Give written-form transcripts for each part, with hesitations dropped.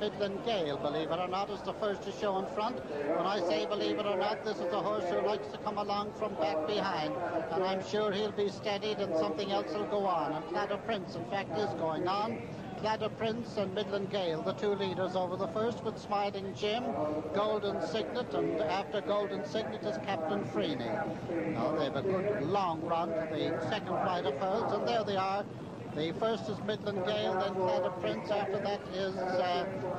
Midland Gale, believe it or not, is the first to show in front. When I say believe it or not, this is a horse who likes to come along from back behind, and I'm sure he'll be steadied and something else will go on. And Cladda Prince, in fact, is going on. Cladda Prince and Midland Gale, the two leaders over the first, with Smiling Jim, Golden Signet, and after Golden Signet is Captain Freeney. Now they have a good long run to the second flight of hurdles, and there they are. The first is Midland Gale, then Cladda Prince. After that is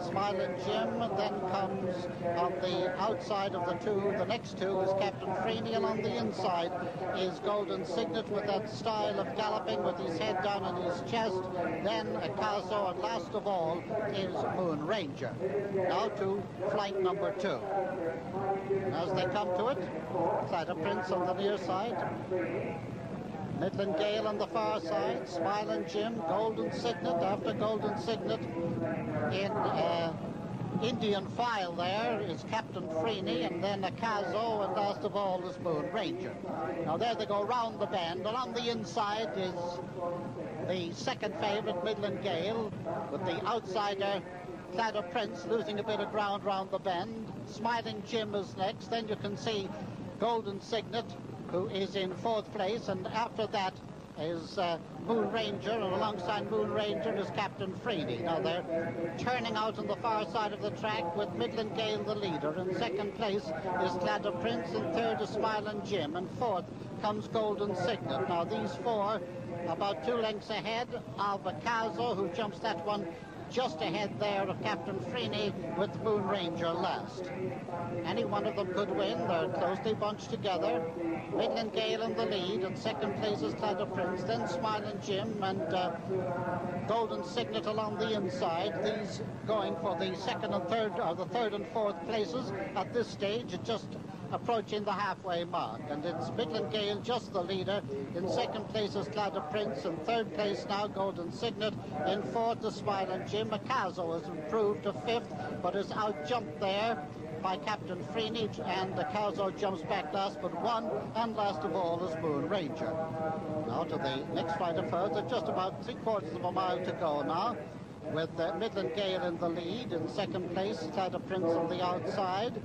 Smiling Jim. Then comes on the outside of the two, the next two is Captain Freeney, and on the inside is Golden Signet with that style of galloping with his head down on his chest. Then Acaso, and last of all is Moon Ranger. Now to flight number 2. As they come to it, Cladda Prince on the near side, Midland Gale on the far side, Smiling Jim, Golden Signet. After Golden Signet in Indian file there is Captain Freeney, and then Acaso, and last of all is Moon Ranger. Now there they go round the bend, and on the inside is the second favourite, Midland Gale, with the outsider Cladda Prince losing a bit of ground round the bend. Smiling Jim is next. Then you can see Golden Signet, who is in 4th place, and after that is Moon Ranger, and alongside Moon Ranger is Captain Freeney. Now they're turning out on the far side of the track with Midland Gale the leader. In 2nd place is Cladda Prince, and 3rd is Smiling Jim, and 4th comes Golden Signet. Now these four about 2 lengths ahead of Acaso, who jumps that one just ahead there of Captain Freeney, with Moon Ranger last. Any one of them could win. They're closely bunched together. Midland Gale in the lead, and 2nd place is Cladda Prince, then Smiling Jim and Golden Signet along the inside. These going for the 2nd and 3rd, or the 3rd and 4th places at this stage, just approaching the halfway mark, and it's Midland Gale just the leader. In 2nd place is Cladda Prince, in 3rd place now Golden Signet, in 4th is Smiling Jim. Acaso has improved to 5th, but is out-jumped there by Captain Freeney, and Acaso jumps back last but one, and last of all is Moon Ranger. Now to the next flight of hurdles. They're just about 3/4 of a mile to go now, with Midland Gale in the lead. In 2nd place, Cladda Prince on the outside.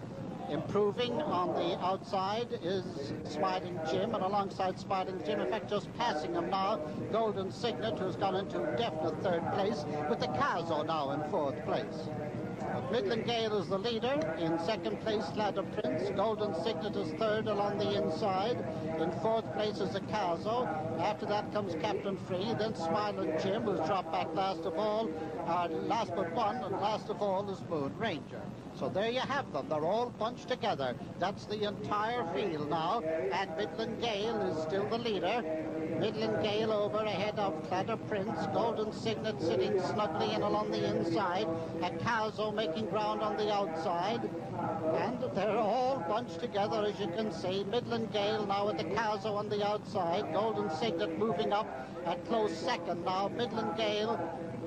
Improving on the outside is Smiling Jim, and alongside Smiling Jim, in fact just passing him now, Golden Signet, who's gone into definite 3rd place, with Acaso now in 4th place. But Midland Gale is the leader. In 2nd place, Cladda Prince. Golden Signet is 3rd along the inside. In 4th place is Acaso. After that comes Captain Freeney, then Smiling Jim, who's dropped back last of all. Last but one, and last of all is Moon Ranger. So there you have them. They're all bunched together. That's the entire field now, and Midland Gale is still the leader. Midland Gale over ahead of Cladda Prince. Golden Signet sitting snugly in along the inside. Acaso making ground on the outside. And they're all bunched together, as you can see. Midland Gale now with Acaso on the outside. Golden Signet moving up at close 2nd now. Midland Gale,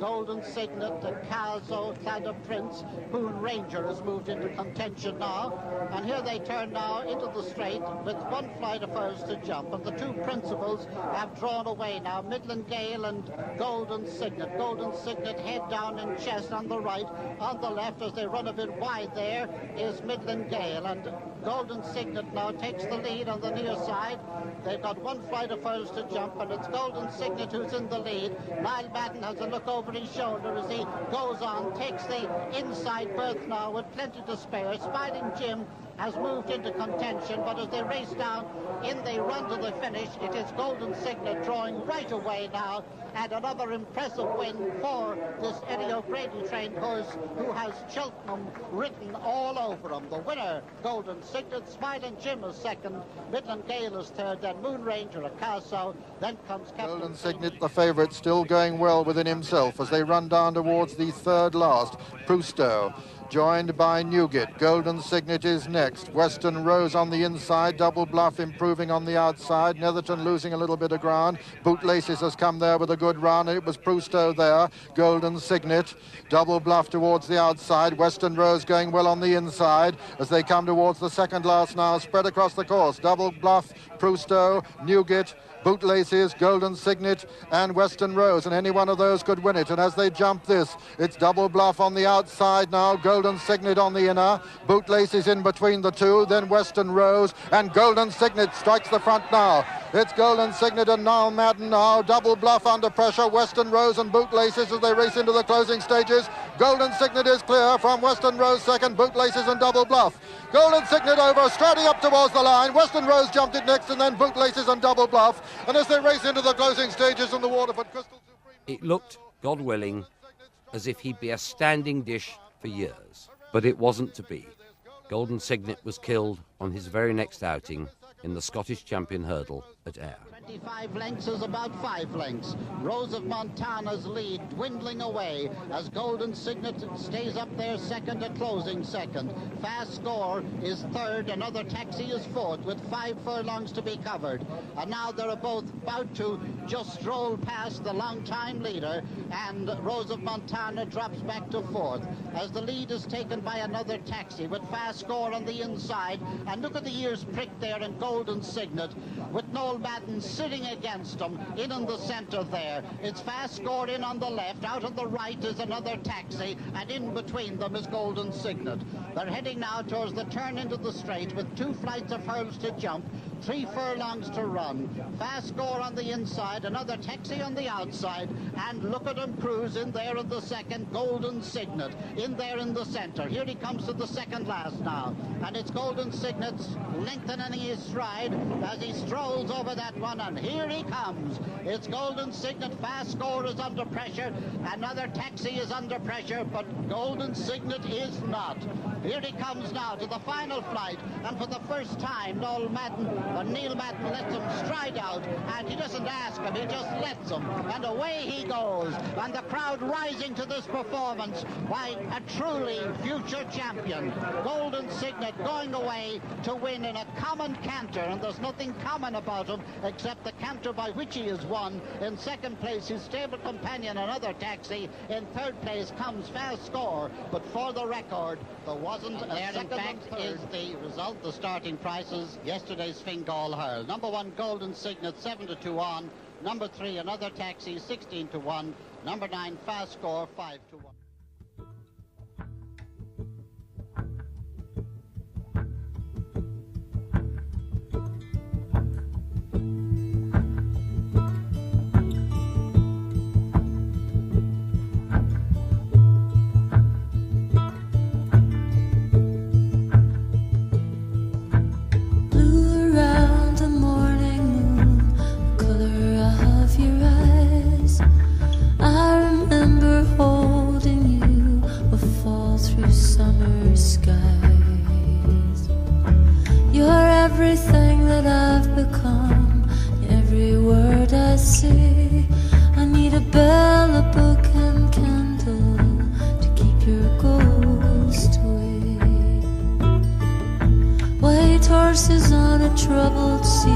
Golden Signet, Acaso, Cladda Prince. Moon Ranger has moved into contention now. And here they turn now into the straight with 1 flight of hurdles to jump. And the 2 principals have drawn away now, Midland Gale and Golden Signet. Golden Signet head down and chest on the right. On the left, as they run a bit wide there, is Midland Gale. And Golden Signet now takes the lead on the near side. They've got 1 flight of hurdles to jump, and it's Golden Signet who's in the lead. Niall Madden has a look over his shoulder as he goes on, takes the inside berth now with plenty to spare. Smiling Jim has moved into contention, but as they race down in the run to the finish, it is Golden Signet drawing right away now, and another impressive win for this Eddie O'Grady trained horse, who has Cheltenham written all over him. The winner, Golden Signet. Smiling Jim is 2nd, Midland Gale is 3rd, then Moon Ranger, Acaso, then comes Captain Golden Signet, the favourite, still going well within himself as they run down towards the 3rd last. Prousto, joined by Newgate. Golden Signet is next. Western Rose on the inside. Double Bluff improving on the outside. Netherton losing a little bit of ground. Bootlaces has come there with a good run. It was Prousto there. Golden Signet. Double Bluff towards the outside. Western Rose going well on the inside as they come towards the 2nd last now. Spread across the course. Double Bluff, Prousto, Newgate, Bootlaces, Golden Signet and Western Rose, and any one of those could win it. And as they jump this, it's Double Bluff on the outside now, Golden Signet on the inner, Bootlaces in between the two, then Western Rose, and Golden Signet strikes the front now. It's Golden Signet and Noel Madden now, Double Bluff under pressure, Western Rose and Bootlaces as they race into the closing stages. Golden Signet is clear from Western Rose second, Bootlaces and Double Bluff. Golden Signet over, striding up towards the line. Western Rose jumped it next, and then Bootlaces and Double Bluff. And as they race into the closing stages in the Waterford Crystal Supreme... It looked, God willing, as if he'd be a standing dish for years. But it wasn't to be. Golden Signet was killed on his very next outing in the Scottish Champion Hurdle at Ayr. 25 lengths is about 5 lengths. Rose of Montana's lead dwindling away as Golden Signet stays up there second, a closing second. Fast Score is third, another Taxi is fourth with 5 furlongs to be covered. And now they're both about to just stroll past the long-time leader, and Rose of Montana drops back to fourth as the lead is taken by another Taxi with Fast Score on the inside. And look at the ears pricked there in Golden Signet with Noel Madden sitting against them in the center there. It's Fast Score in on the left, out on the right is another Taxi, and in between them is Golden Signet. They're heading now towards the turn into the straight with 2 flights of hurls to jump, 3 furlongs to run. Fast Score on the inside, another Taxi on the outside, and look at him cruise in there in the second, Golden Signet in there in the center. Here he comes to the second last now, and it's Golden Signet's lengthening his stride as he strolls over that one, and here he comes. It's Golden Signet. Fast Score is under pressure, another Taxi is under pressure, but Golden Signet is not. Here he comes now to the final flight, and for the first time Neil Madden lets him stride out, and he doesn't ask him, he just lets him, and away he goes, and the crowd rising to this performance. Why, a truly future champion. Golden Signet going away to win in a common canter, and there's nothing common about him except the canter by which he has won. In second place his stable companion, another Taxi. In third place comes Fast Score, but for the record there wasn't a there second. In fact is the result, the starting prices, yesterday's Fingal Hurl. Number 1 Golden Signet 7-2 on, number 3 another Taxi 16-1, number 9 Fast Score 5-1. Everything that I've become, every word I say. I need a bell, a book and candle to keep your ghost away. White horses on a troubled sea,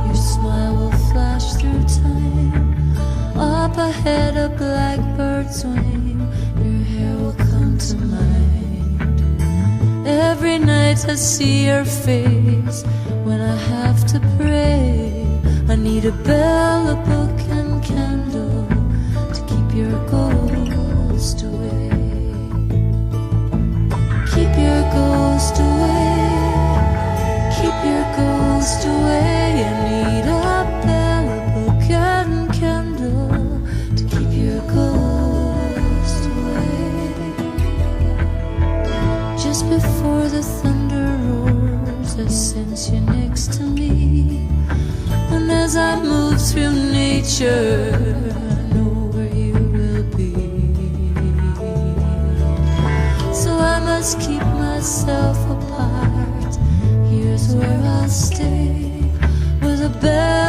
your smile will flash through time. Up ahead a blackbird's wing, your hair will come to mind. Every night I see your face when I have to pray. I need a bell, a book and candle to keep your ghost away. Keep your ghost away, keep your ghost away. I need a bell, a book and candle to keep your ghost away. Just before the thunder roars, I sense you next to me. And as I move through nature, I know where you will be. So I must keep myself apart. Here's where I'll stay, with a bell